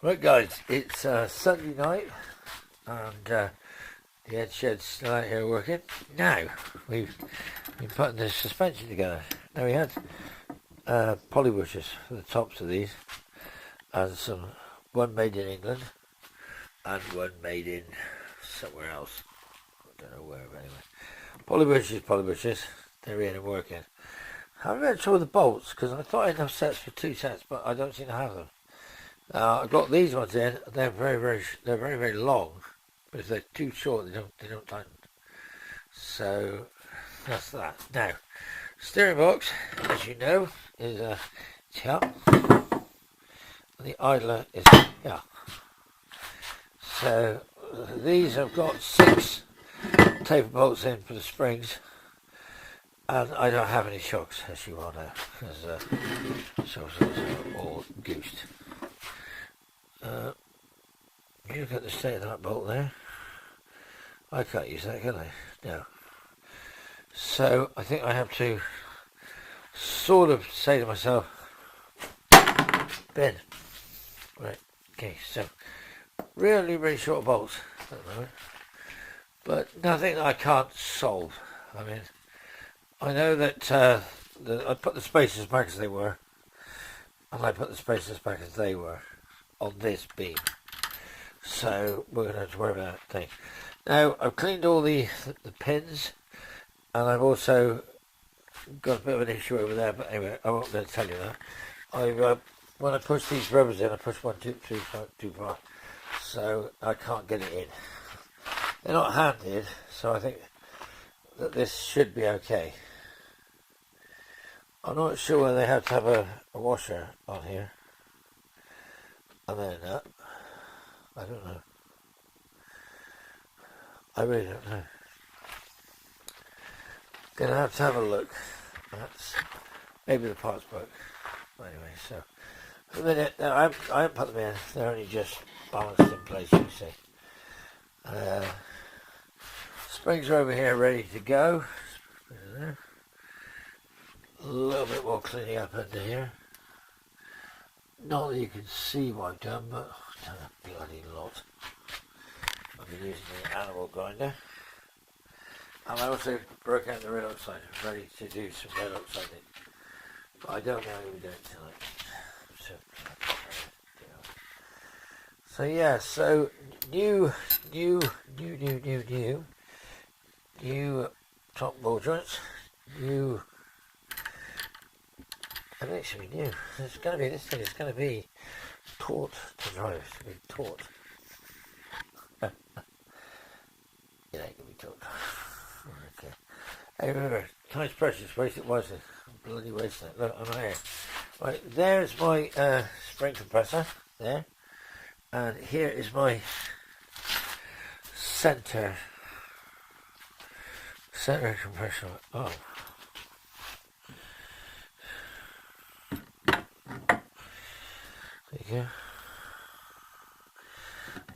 Right guys, it's Sunday night and the head shed's still out here working. Now, we've been putting this suspension together. Now we had poly bushes for the tops of these and one made in England and one made in somewhere else. I don't know where, but anyway. Poly bushes, they're in and working. I haven't had trouble with the bolts because I thought I had enough sets for 2 sets, but I don't seem to have them. I've got these ones in. They're very long, but if they're too short, they don't tighten. So that's that. Now, steering box, as you know, is here. The idler is here. So these have got 6 taper bolts in for the springs, and I don't have any shocks, as you all know, because shocks are all goosed. You look at the state of that bolt there. I can't use that, can I? No. So I think I have to sort of say to myself, bin. Right, okay, so really short bolts at the moment. But nothing that I can't solve. I mean, I know that I put the spacers back as they were, and I put the spacers back as they were on this beam. So we're going to have to worry about that thing. Now, I've cleaned all the pins, and I've also got a bit of an issue over there, but anyway, I won't be able to tell you that. When I push these rubbers in, I push one too far, so I can't get it in. They're not handed, so I think that this should be okay. I'm not sure whether they have to have a washer on here. And then I don't know. I really don't know. Gonna have to have a look. That's maybe the parts broke. Anyway, so for the minute, no, I haven't put them in. They're only just balanced in place, you see. Springs are over here ready to go. A little bit more cleaning up under here. Not that you can see what I've done, but I've done a bloody lot. I've been using the animal grinder. And I also broke out the red oxide, ready to do some red oxiding. But I don't know how we do it tonight. So yeah, so new top ball joints, new. I think it should be new. This thing is going to be taut to drive. It's going to be taut. It ain't going to be taut. Okay. Hey, remember, time's precious. Waste it wisely. I'm bloody wasting it. Look, I'm here. Right, there's my spring compressor. There. And here is my center compressor. Oh. There you go.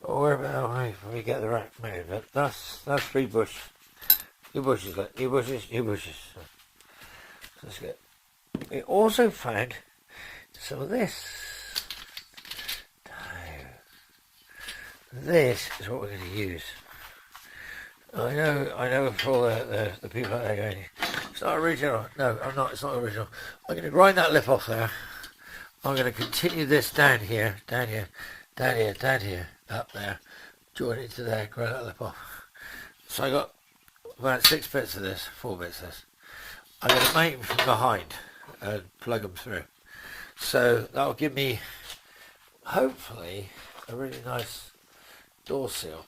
But where about when we get the rack made? But that's 3 bush. New bushes. So that's good. We also found some of this. This is what we're going to use. I know for all the people out there going, it's not original. No, I'm not. It's not original. I'm going to grind that lip off there. I'm going to continue this down here, up there, join it to there, grind that lip off. So I got about 6 bits of this, 4 bits of this. I'm going to make them from behind and plug them through. So that'll give me, hopefully, a really nice door seal.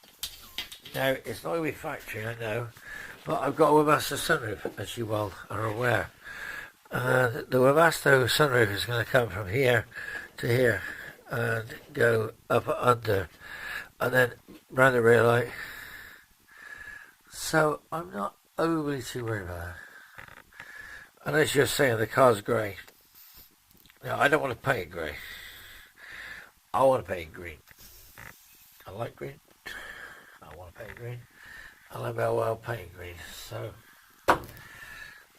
Now, it's not going to be factory, I know, but I've got a Webasto sunroof, as you well are aware. The Webasto sunroof is going to come from here to here and go up under and then round the rear light. So I'm not overly too worried about that. And as you're saying, the car's grey. Now, I don't want to paint it grey. I want to paint it green. I like green. I want to paint green. I like well painted green. So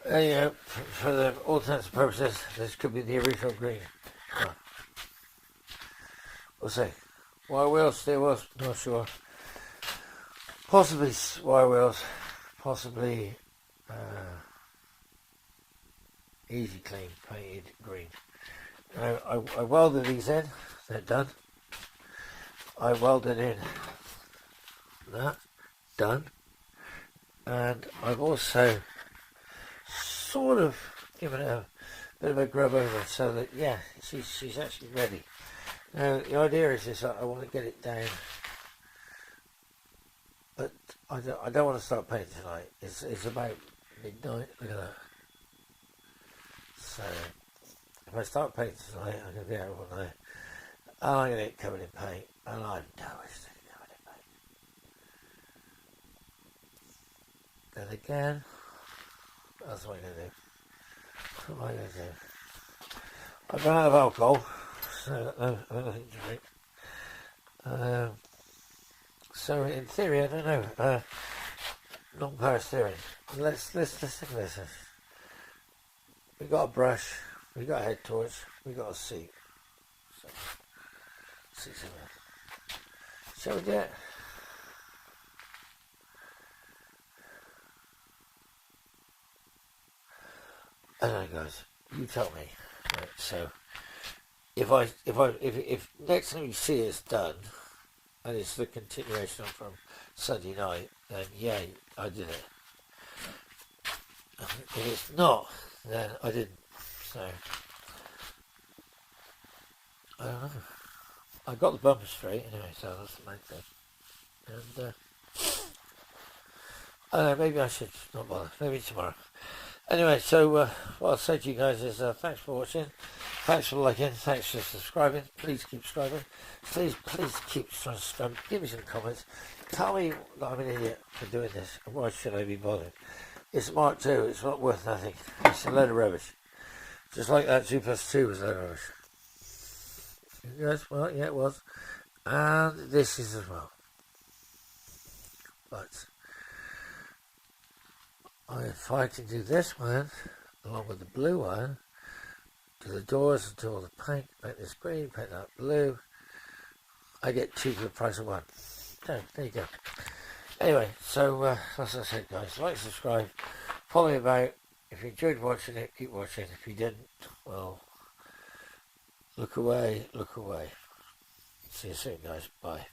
yeah, for the all intents and purposes, this could be the original green. We'll see. wire wheels, steel wheels, not sure. Possibly wire wheels, possibly easy clean, painted green. Now, I welded these in, they're done. I welded in that, done. And I've also sort of given it a bit of a grub over so that, yeah, she's actually ready. Now, the idea is this, I want to get it down, but I don't want to start painting tonight. It's about midnight, look at that. So, if I start painting tonight, I'm going to be out all night, and I'm going to get covered in paint, and I know it's covered in paint. Then again, that's what I'm going to do. What am I going to do? I've run out of alcohol, so I don't nothing to drink. So in theory, I don't know. Non-power steering. Let's think of this. We got a brush, we got a head torch, we got a seat. So, seat's in there. Shall we do it? I don't know, guys. You tell me. Right, so if next time you see it's done, and it's the continuation from Sunday night, then yeah, I did it. If it's not, then I didn't. So I don't know. I got the bumper straight anyway, so that's the main thing. And I don't know, maybe I should not bother. Maybe tomorrow. Anyway, so what I'll say to you guys is thanks for watching, thanks for liking, thanks for subscribing. Please keep subscribing. Please keep subscribing. Give me some comments. Tell me that I'm an idiot for doing this, and why should I be bothered? It's Mark 2. It's not worth nothing. It's a load of rubbish. Just like that 2 plus 2 was a load of rubbish. Yes, well, yeah, it was. And this is as well. But if I can do this one, along with the blue one, do the doors and do all the paint this green, paint that blue, I get 2 for the price of 1. So, there you go. Anyway, so that's what I said, guys. Like, subscribe, follow me about. If you enjoyed watching it, keep watching. If you didn't, well, look away, look away. See you soon, guys. Bye.